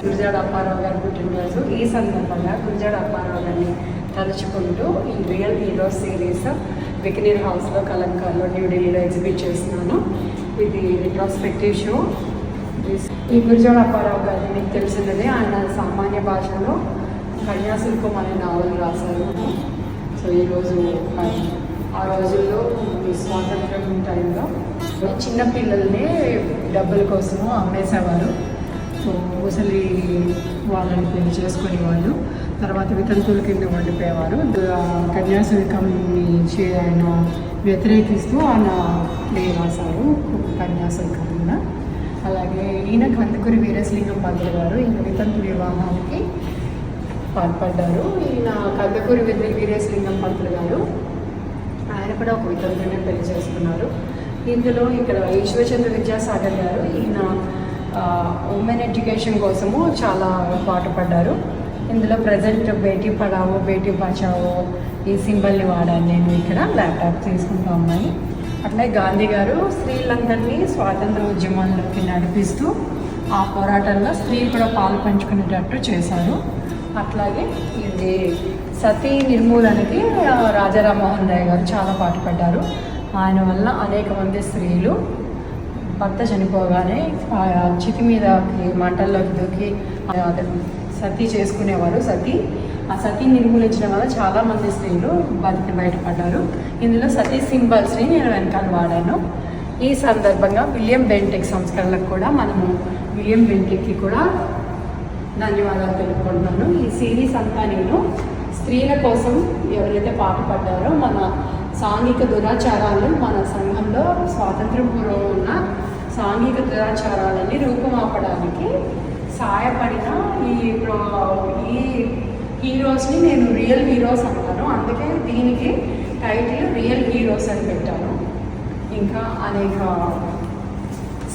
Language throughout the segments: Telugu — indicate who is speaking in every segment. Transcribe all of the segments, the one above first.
Speaker 1: గురజాడ అప్పారావు గారి పుట్టినరోజు. ఈ సందర్భంగా గురజాడ అప్పారావు గారిని తలుచుకుంటూ ఈ రియల్ హీరోస్ సిరీస్ బికనీర్ హౌస్లో కలంకార్లో న్యూఢిల్లీలో ఎగ్జిబిట్ చేస్తున్నాను. ఇది రిట్రాస్పెక్టివ్ షో. ఈ గురజాడ అప్పారావు గారిని మీకు తెలిసినదే, ఆయన సామాన్య భాషలో కన్యాశుల్కం అనే నావల్ రాశారు. సో ఈరోజు ఆ రోజుల్లో ఈ స్వాతంత్రం టైంలో చిన్నపిల్లల్ని డబ్బుల కోసము అమ్మేసేవారు. సో ముసలి వాళ్ళని పెళ్లి చేసుకునే వాళ్ళు, తర్వాత వితంతువుల కింద వండిపోయేవారు. కన్యాశుల్కంని ఆయన వ్యతిరేకిస్తూ ఆయన ప్లే రాశారు కన్యాశుల్కం మీద. అలాగే ఈయన కందుకూరి వీరేశలింగం పంతులు గారు ఈయన వితంతు వివాహానికి పాల్పడ్డారు. ఈయన కందుకూరి వీరేశలింగం పంతులు గారు ఆయన కూడా ఒక వితంతునే పెళ్లి చేసుకున్నారు. ఇందులో ఇక్కడ ఈశ్వరచంద్ర విద్యాసాగర్ గారు ఈయన ఉమెన్ ఎడ్యుకేషన్ కోసము చాలా పాటుపడ్డారు. ఇందులో ప్రజెంట్ బేటీ పడావో బేటీ బచావో ఈ సింబల్ని వాడాను నేను ఇక్కడ ల్యాప్టాప్ తీసుకుంటా ఉన్నాయి. అట్లే గాంధీ గారు స్త్రీలందరినీ స్వాతంత్ర ఉద్యమాల్లోకి నడిపిస్తూ ఆ పోరాటంలో స్త్రీలు కూడా పాలు పంచుకునేటట్టు చేశారు. అట్లాగే ఇది సతీ నిర్మూలనకి రాజా రామ్మోహన్ రాయ్ గారు చాలా పాటుపడ్డారు. ఆయన వల్ల అనేక మంది స్త్రీలు భర్త చనిపోగానే చితి మీద మంటల్లోకి దూకి సతీ చేసుకునేవారు. ఆ సతీ నిర్మూలించడం వల్ల చాలామంది స్త్రీలు బతికి బయటపడ్డారు. ఇందులో సతీ సింబల్స్ని నేను వెనకాల వాడాను. ఈ సందర్భంగా విలియం బెంటిక్ సంస్కరణలకు కూడా మనము విలియం బెంటిక్కి కూడా ధన్యవాదాలు తెలుపుకుంటున్నాను. ఈ సిరీస్ అంతా నేను స్త్రీల కోసం ఎవరైతే పాటుపడ్డారో మన సాంఘిక దురాచారాలు, మన సంఘంలో స్వాతంత్రం పూర్వం ఉన్న సాంఘిక దురాచారాలని రూపుమాపడానికి సహాయపడిన ఈ హీరోస్ని నేను రియల్ హీరోస్ అంటాను. అందుకే దీనికి టైటిల్ రియల్ హీరోస్ అని పెట్టాను. ఇంకా అనేక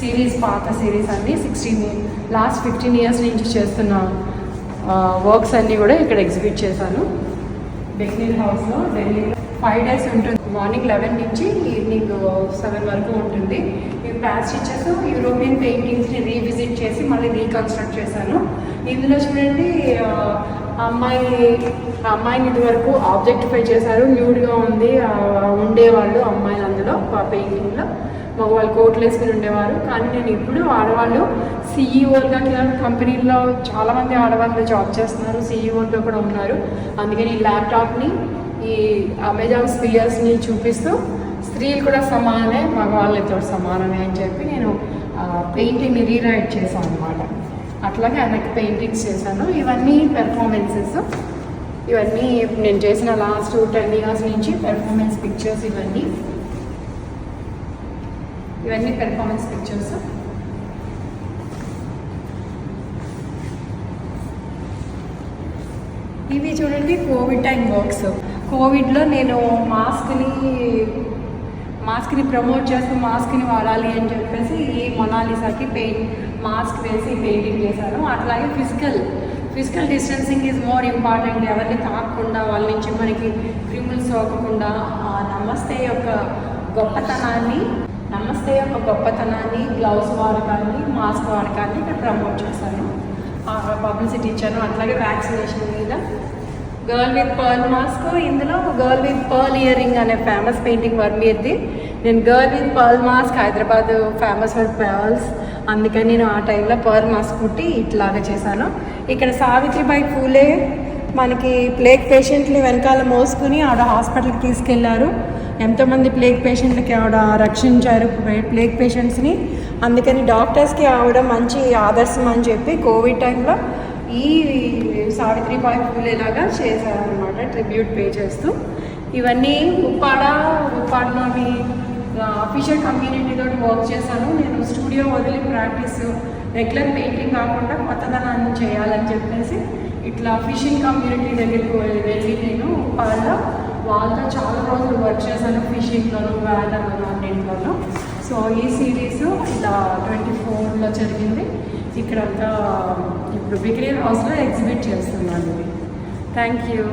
Speaker 1: సిరీస్, పాత సిరీస్ అన్నీ లాస్ట్ 15 years నుంచి చేస్తున్న వర్క్స్ అన్నీ కూడా ఇక్కడ ఎగ్జిబిట్ చేశాను. బికనీర్ హౌస్లో ఢిల్లీలో 5 days ఉంటుంది. మార్నింగ్ 11 నుంచి ఈవినింగ్ 7 వరకు ఉంటుంది. ఈ ప్యాచ్ స్టిచెస్ యూరోపియన్ పెయింటింగ్స్ని రీవిజిట్ చేసి మళ్ళీ రీకన్స్ట్రక్ట్ చేశాను. ఇందులో చూడండి అమ్మాయిని ఇదివరకు ఆబ్జెక్టిఫై చేశారు, న్యూడ్గా ఉంది ఉండేవాళ్ళు అమ్మాయిలు అందులో పెయింటింగ్లో. మగవాళ్ళు కోట్లు వేసుకుని ఉండేవారు. కానీ నేను ఇప్పుడు ఆడవాళ్ళు సీఈఓలుగా కంపెనీల్లో చాలామంది ఆడవాళ్ళు జాబ్ చేస్తున్నారు, సీఈఓలుగా కూడా ఉన్నారు. అందుకని ఈ ల్యాప్టాప్ని ఈ అమెజాన్ స్పియర్స్ని చూపిస్తూ స్త్రీలు కూడా సమానమే, మగవాళ్ళతో సమానమే అని చెప్పి నేను పెయింటింగ్ని రీరైట్ చేశాను అనమాట. అట్లాగే ఆయనకి పెయింటింగ్స్ చేశాను. ఇవన్నీ పెర్ఫార్మెన్సెస్, ఇవన్నీ నేను చేసిన లాస్ట్ 10 years నుంచి పెర్ఫార్మెన్స్ పిక్చర్స్. ఇవన్నీ పెర్ఫార్మెన్స్ పిక్చర్స్. ఇవి చూడండి కోవిడ్ టైం వర్క్స్. కోవిడ్లో నేను మాస్క్ని ప్రమోట్ చేస్తూ మాస్క్ని వాడాలి అని చెప్పేసి ఈ మొనాలిసాకి మాస్క్ వేసి పెయింటింగ్ చేశాను. అట్లాగే physical distancing is more important. ఎవరిని తాకకుండా, వాళ్ళ నుంచి మనకి క్రిములు సోకకుండా నమస్తే యొక్క గొప్పతనాన్ని గ్లౌస్ వాడకాన్ని, మాస్క్ వాడకాన్ని ఇక్కడ ప్రమోట్ చేశాను, పబ్లిసిటీ ఇచ్చాను. అట్లాగే వ్యాక్సినేషన్ మీద గర్ల్ విత్ పర్ల్ మాస్క్. ఇందులో girl with pearl ear ring అనే ఫేమస్ పెయింటింగ్ వర్మీది. నేను girl with pearl mask, Hyderabad famous for pearls, అందుకని నేను ఆ టైంలో పర్ల్ మాస్క్ కుట్టి ఇట్లాగా చేశాను. ఇక్కడ సావిత్రిబాయి ఫూలే మనకి ప్లేగ్ పేషెంట్ని వెనకాల మోసుకుని ఆవిడ హాస్పిటల్కి తీసుకెళ్లారు. ఎంతోమంది ప్లేగ్ పేషెంట్లకి ఆవిడ రక్షించారు, ప్లేగ్ పేషెంట్స్ని. అందుకని డాక్టర్స్కి ఆవిడ మంచి ఆదర్శం అని చెప్పి కోవిడ్ టైంలో ఈ సావిత్రిబాయి ఫూలేలాగా చేశారనమాట, ట్రిబ్యూట్ పే చేస్తూ. ఇవన్నీ ఉప్పాడలోని అఫీషియల్ కమ్యూనిటీతో వర్క్ చేశాను. నేను స్టూడియో వదిలి ప్రాక్టీస్, రెగ్యులర్ పెయింటింగ్ కాకుండా కొత్తదనాన్ని చేయాలని చెప్పేసి ఇట్లా ఫిషింగ్ కమ్యూనిటీ దగ్గరికి వెళ్ళి నేను వాళ్ళతో చాలా రోజులు వర్క్ చేశాను, ఫిషింగ్లోను, వేటలోను, అన్నింటిలోనూ. సో ఈ సిరీస్ ఇలా 24లో జరిగింది. ఇక్కడంతా ఇప్పుడు బికనీర్ హౌస్లో ఎగ్జిబిట్ చేస్తున్నాను. Thank you.